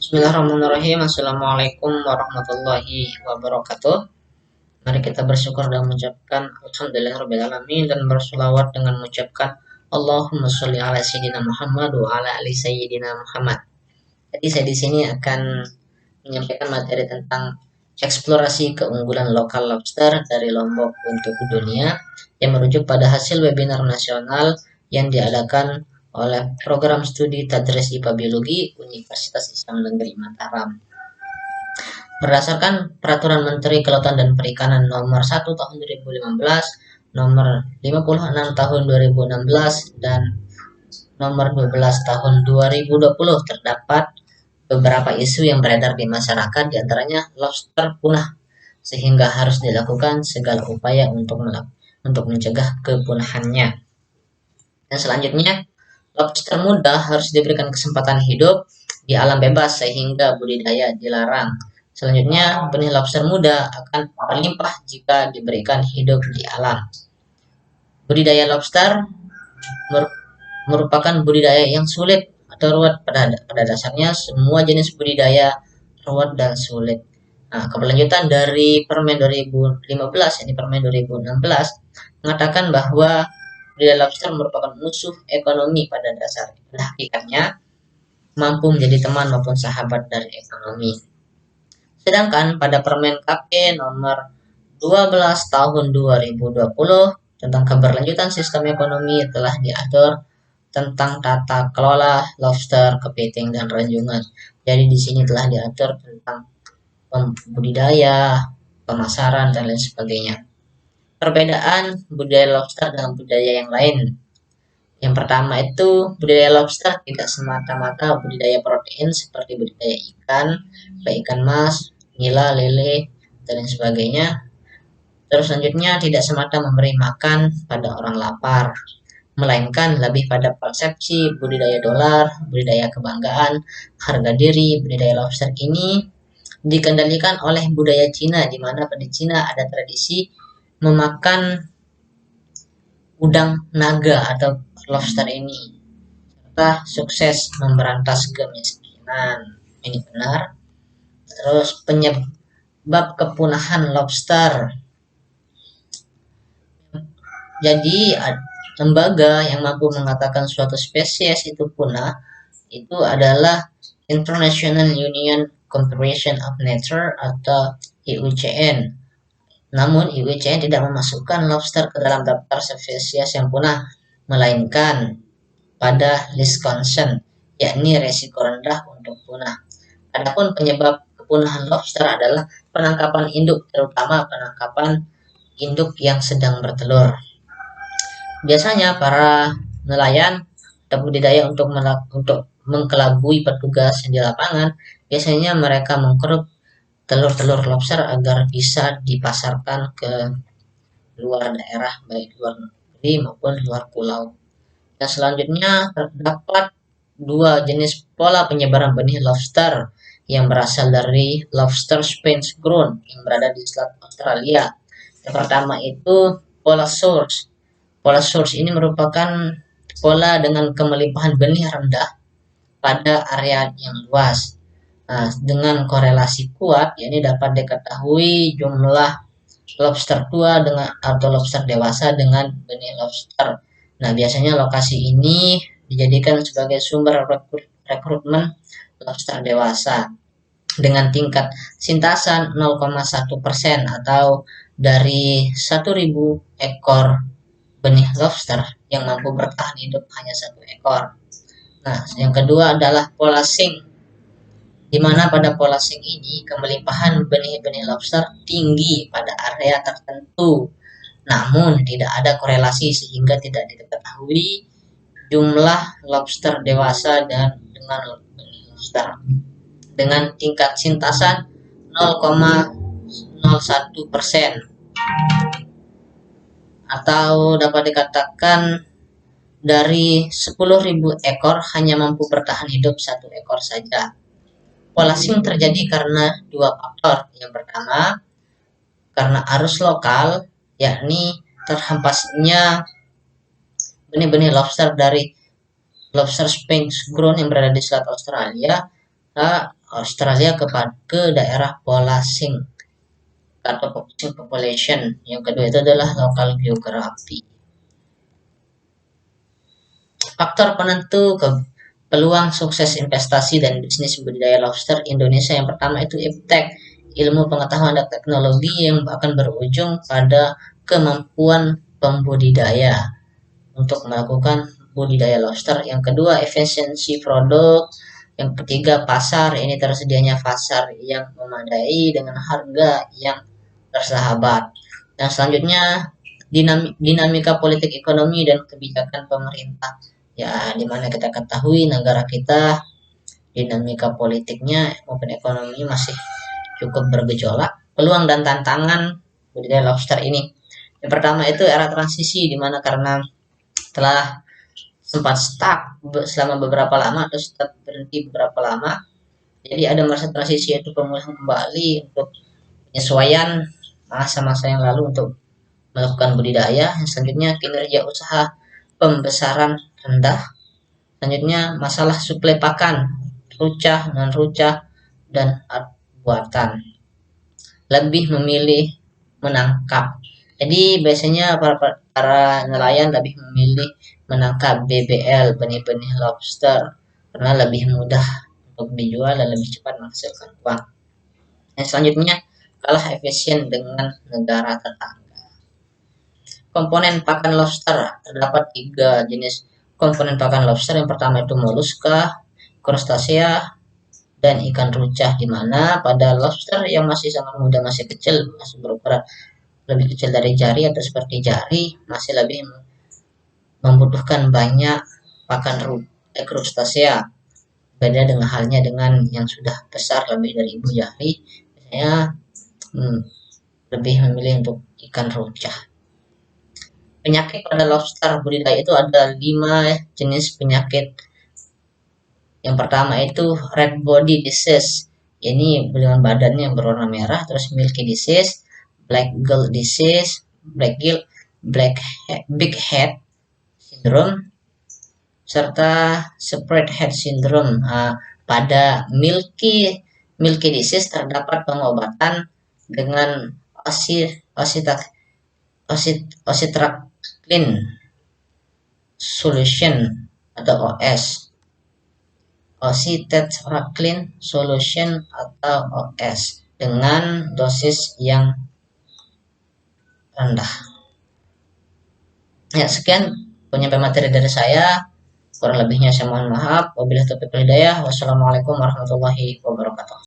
Bismillahirrahmanirrahim. Assalamualaikum warahmatullahi wabarakatuh. Mari kita bersyukur dan mengucapkan Alhamdulillahirrahmanirrahim dan berselawat dengan mengucapkan Allahumma sholli ala sayyidina Muhammad wa ala ali sayyidina Muhammad. Jadi saya di sini akan menyampaikan materi tentang eksplorasi keunggulan lokal lobster dari Lombok untuk dunia yang merujuk pada hasil webinar nasional yang diadakan oleh program studi Tadris IPA Biologi Universitas Islam Negeri Mataram. Berdasarkan Peraturan Menteri Kelautan dan Perikanan Nomor 1 Tahun 2015, Nomor 56 Tahun 2016, dan Nomor 12 Tahun 2020 terdapat beberapa isu yang beredar di masyarakat, diantaranya lobster punah, sehingga harus dilakukan segala upaya untuk mencegah kepunahannya. Dan selanjutnya, lobster muda harus diberikan kesempatan hidup di alam bebas sehingga budidaya dilarang. Selanjutnya, benih lobster muda akan berlimpah jika diberikan hidup di alam. Budidaya lobster merupakan budidaya yang sulit atau ruwet. Pada dasarnya semua jenis budidaya ruwet dan sulit. Nah, keberlanjutan dari Permen 2015, ini Permen 2016, mengatakan bahwa budidaya lobster merupakan musuh ekonomi pada dasarnya. Pada hakikatnya, mampu menjadi teman maupun sahabat dari ekonomi. Sedangkan pada Permen KP nomor 12 tahun 2020 tentang keberlanjutan sistem ekonomi telah diatur tentang tata kelola lobster, kepiting, dan ranjungan. Jadi di sini telah diatur tentang budidaya, pemasaran, dan lain sebagainya. Perbedaan budidaya lobster dengan budidaya yang lain. Yang pertama itu budidaya lobster tidak semata-mata budidaya protein seperti budidaya ikan, baik ikan mas, nila, lele, dan lain sebagainya. Terus selanjutnya tidak semata memberi makan pada orang lapar, melainkan lebih pada persepsi budidaya dolar, budidaya kebanggaan, harga diri. Budidaya lobster ini dikendalikan oleh budaya Cina, di mana pada Cina ada tradisi memakan udang naga atau lobster ini, serta sukses memberantas kemiskinan. Ini benar. Terus penyebab kepunahan lobster. Jadi lembaga yang mampu mengatakan suatu spesies itu punah itu adalah International Union Conservation of Nature atau IUCN. Namun IUCN tidak memasukkan lobster ke dalam daftar spesies yang punah, melainkan pada list concern, yakni resiko rendah untuk punah. Adapun penyebab kepunahan lobster adalah penangkapan induk, terutama penangkapan induk yang sedang bertelur. Biasanya para nelayan atau budidaya untuk mengkelabui petugas yang di lapangan, biasanya mereka mengkeruk telur-telur lobster agar bisa dipasarkan ke luar daerah, baik luar negeri maupun luar pulau. Dan selanjutnya terdapat dua jenis pola penyebaran benih lobster yang berasal dari lobster Spence grown yang berada di Selat Australia. Yang pertama itu pola source. Pola source ini merupakan pola dengan kemelimpahan benih rendah pada area yang luas. Nah, dengan korelasi kuat, ini dapat diketahui jumlah lobster tua dengan atau lobster dewasa dengan benih lobster. Nah, biasanya lokasi ini dijadikan sebagai sumber rekrutmen lobster dewasa dengan tingkat sintasan 0,1% atau dari 1.000 ekor benih lobster yang mampu bertahan hidup hanya 1 ekor. Nah, yang kedua adalah pola sink, di mana pada pola sink ini kemelimpahan benih-benih lobster tinggi pada area tertentu, namun tidak ada korelasi sehingga tidak diketahui jumlah lobster dewasa dan dengan benih lobster dengan tingkat sintasan 0,01%, atau dapat dikatakan dari 10.000 ekor hanya mampu bertahan hidup 1 ekor saja. Pola sink terjadi karena dua faktor. Yang pertama, karena arus lokal, yakni terhempasnya benih-benih lobster dari lobster Spence grown yang berada di Selat Australia Australia ke daerah Polasing atau population. Yang kedua itu adalah lokal geografi. Faktor penentu peluang sukses investasi dan bisnis budidaya lobster Indonesia yang pertama itu iptek, ilmu pengetahuan dan teknologi yang akan berujung pada kemampuan pembudidaya untuk melakukan budidaya lobster. Yang kedua, efisiensi produk. Yang ketiga, pasar. Ini tersedianya pasar yang memadai dengan harga yang bersahabat. Dan selanjutnya, dinamika politik ekonomi dan kebijakan pemerintah. Ya, dimana kita ketahui negara kita dinamika politiknya maupun ekonomi masih cukup bergejolak. Peluang dan tantangan budidaya lobster ini. Yang pertama itu era transisi, dimana karena telah sempat stuck selama beberapa lama atau sempat berhenti beberapa lama, jadi ada masa transisi yaitu pemulihan kembali untuk penyesuaian masa-masa yang lalu untuk melakukan budidaya. Yang selanjutnya kinerja usaha pembesaran rendah. Selanjutnya masalah suplai pakan, rucah, non rucah, dan art buatan. Lebih memilih menangkap. Jadi biasanya para nelayan lebih memilih menangkap BBL, benih-benih lobster, karena lebih mudah untuk dijual dan lebih cepat menghasilkan uang. Yang selanjutnya kalah efisien dengan negara tetangga. Komponen pakan lobster terdapat 3 jenis komponen pakan lobster. Yang pertama itu moluska, krustasea, dan ikan rucah, di mana pada lobster yang masih sangat muda, masih kecil, masih berukuran lebih kecil dari jari atau seperti jari, masih lebih membutuhkan banyak pakan krustasea. Beda dengan halnya dengan yang sudah besar lebih dari ibu jari, biasanya lebih memilih untuk ikan rucah. Penyakit pada lobster budidaya itu ada 5 jenis penyakit. Yang pertama itu red body disease. Ini dengan badannya yang berwarna merah, terus milky disease, black gill disease, big head syndrome, serta spread head syndrome. Pada milky disease terdapat pengobatan dengan ositraklin solution atau OS. Ositraklin solution atau OS dengan dosis yang rendah. Ya, sekian penyampaian materi dari saya. Kurang lebihnya saya mohon maaf. Wabillahi taufiq wal hidayah. Wassalamualaikum warahmatullahi wabarakatuh.